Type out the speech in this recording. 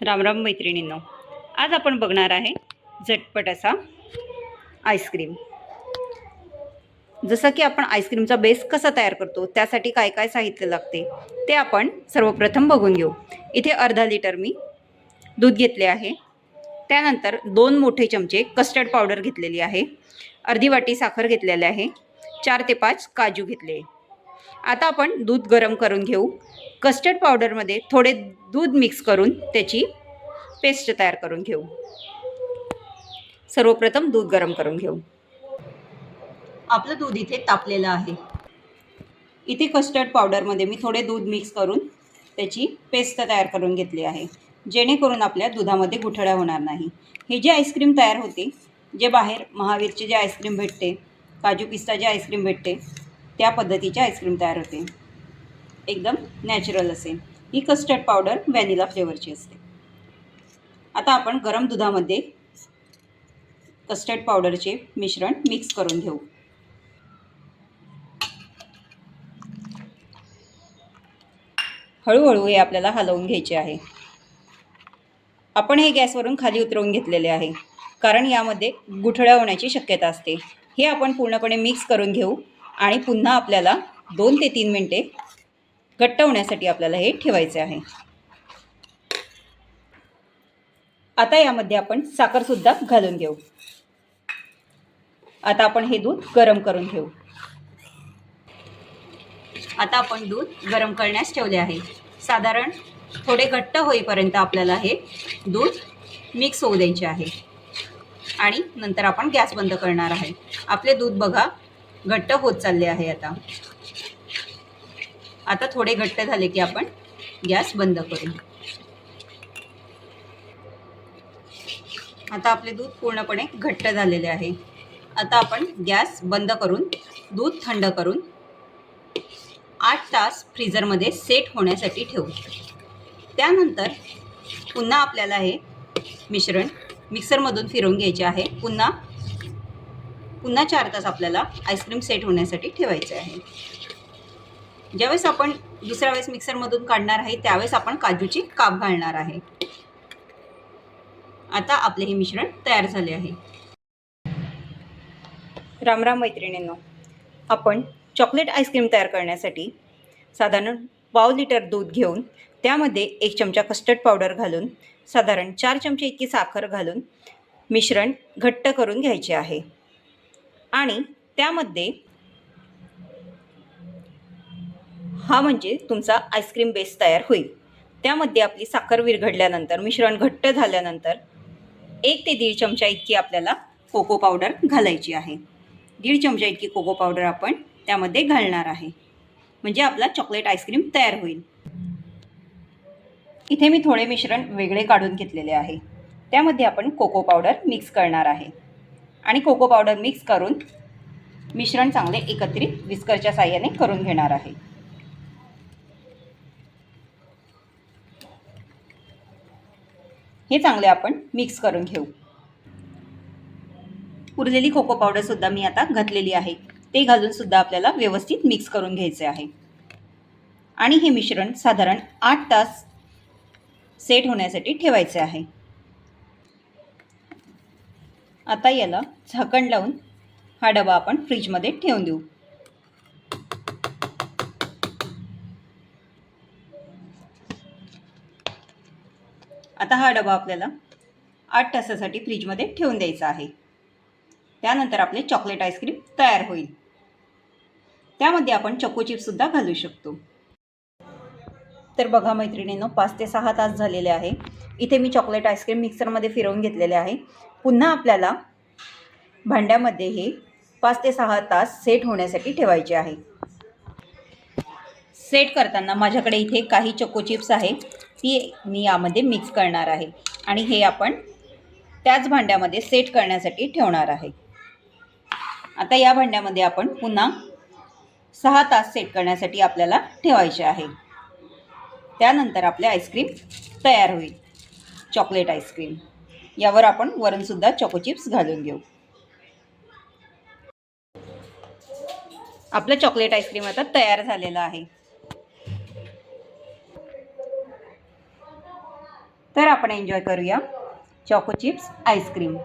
रामराम मैत्रिणींनो, आज आपण बघणार आहे झटपट असा आईस्क्रीम। जसं की आपण आईस्क्रीमचा बेस कसा तयार करतो, त्यासाठी काय काय साहित्य लागते ते आपण सर्वप्रथम बघून घेऊ। इथे अर्धा लिटर मी दूध घेतले आहे। त्यानंतर 2 मोठे चमचे कस्टर्ड पावडर घेतलेली आहे। अर्धी वाटी साखर घेतलेली आहे। 4 ते 5 काजू घेतले। आता आपण दूध गरम करून घेऊ। कस्टर्ड पावडरमध्ये थोडे दूध मिक्स करून त्याची पेस्ट तयार करून घेऊ। सर्वप्रथम दूध गरम करून घेऊ। आपलं दूध इथे तापलेलं आहे। इथे कस्टर्ड पावडरमध्ये मी थोडे दूध मिक्स करून त्याची पेस्ट तयार करून घेतली आहे, जेणेकरून आपल्या दुधामध्ये गुठळ्या होणार नाही। हे जे आईस्क्रीम तयार होते, जे बाहेर महावीरचे जे आईस्क्रीम भेटते, काजू पिस्ता जे आईस्क्रीम भेटते, त्या पद्धतीचे आईस्क्रीम तयार होते, एकदम नॅचरल असे। ही कस्टर्ड पावडर व्हॅनिला फ्लेवरची असते। आता आपण गरम दुधामध्ये कस्टर्ड पावडरचे मिश्रण मिक्स करून घेऊ। हळूहळू हे आपल्याला हलवून घ्यायचे आहे। आपण हे गॅसवरून खाली उतरवून घेतलेले आहे, कारण यामध्ये गुठळ्या होण्याची शक्यता असते। हे आपण पूर्णपणे मिक्स करून घेऊ आणि पुन्हा आपल्याला 2 ते 3 मिनिटे घट्ट होण्यासाठी आपल्याला हे ठेवायचे आहे। आता यामध्ये आपण साखर सुद्धा घालून घेऊ। आता आपण हे दूध गरम करून घेऊ। आता आपण दूध गरम करण्यास ठेवले आहे। साधारण थोडे घट्ट होईपर्यंत आपल्याला हे दूध मिक्स होऊ द्यायचे आहे आणि नंतर आपण गॅस बंद करणार आहे। आपले दूध बघा घट्ट होत चालले आहे। आता थोडे घट्ट झाले की आपण गॅस बंद करू। आता आपले दूध पूर्णपणे घट्ट झालेले आहे। आता आपण गॅस बंद करून दूध थंड करून 8 तास फ्रीजरमध्ये सेट होण्यासाठी ठेवू। त्यानंतर पुन्हा आपल्याला हे मिश्रण मिक्सरमधून फिरवून घ्यायचे आहे। पुन्हा 4 तास आपल्याला आईस्क्रीम सेट होण्यासाठी ठेवायचे आहे। ज्यावेळेस आपण दुसऱ्या वेळेस मिक्सरमधून काढणार आहे, त्यावेळेस आपण काजूची काप घालणार आहे। आता आपले हे मिश्रण तयार झाले आहे। रामराम मैत्रिणींनो, आपण चॉकलेट आईस्क्रीम तयार करण्यासाठी साधारण पाव लिटर दूध घेऊन त्यामध्ये 1 चमचा कस्टर्ड पावडर घालून साधारण 4 चमचे इतकी साखर घालून मिश्रण घट्ट करून घ्यायचे आहे आणि त्यामध्ये हा म्हणजे तुमचा आईस्क्रीम बेस तयार होईल। त्यामध्ये आपली साखर विरघळल्यानंतर मिश्रण घट्ट झाल्यानंतर 1 ते 1.5 चमचा इतकी आपल्याला कोको पावडर घालायची आहे। 1.5 चमचा इतकी कोको पावडर आपण त्यामध्ये घालणार आहे, म्हणजे आपला चॉकलेट आईस्क्रीम तयार होईल। इथे मी थोडे मिश्रण वेगळे काढून घेतलेले आहे। त्यामध्ये आपण कोको पावडर मिक्स करणार आहे आणि कोको पावडर मिक्स करून मिश्रण चांगले एकत्रित विस्करच्या साहाय्याने करून घेणार आहे। हे चांगले आपण मिक्स करून घेऊ। उरलेली कोको पावडर सुद्धा मी आता घातलेली आहे। ते घालून सुद्धा आपल्याला व्यवस्थित मिक्स करून घ्यायचे आहे आणि हे मिश्रण साधारण 8 तास सेट होण्यासाठी ठेवायचे आहे। आता याला झाकण लावून हा डबा आपण फ्रीजमध्ये ठेवून देऊ। आता हा डबा आपल्याला 8 तासासाठी फ्रीजमध्ये ठेवून द्यायचा आहे। त्यानंतर आपले चॉकलेट आईस्क्रीम तयार होईल। त्यामध्ये आपण चोको चिप्स सुद्धा घालू शकतो। तर बघा मैत्रिणींनो, 5 ते 6 तास झालेले आहे। इथे मी चॉकलेट आईस्क्रीम मिक्सरमध्ये फिरवून घेतलेले आहे। पुन्हा आपल्याला भांड्यामध्ये हे 5 ते 6 तास सेट होण्यासाठी ठेवायचे आहे। सेट करताना माझ्याकडे इथे काही चोको चिप्स आहे, ती मी यामध्ये मिक्स करणार आहे आणि हे आपण त्याच भांड्यामध्ये सेट करण्यासाठी ठेवणार आहे। आता या भांड्यामध्ये आपण पुन्हा 6 तास सेट करण्यासाठी आपल्याला ठेवायचे आहे। त्यानंतर आपले आईस्क्रीम तयार होईल, चॉकलेट आईस्क्रीम। यावर आपण वरून सुद्धा चोको चिप्स घालून घेऊ। आपलं चॉकलेट आईस्क्रीम आता तयार झालेलं आहे। तर आपण एन्जॉय करूया चॉको चिप्स आईस्क्रीम.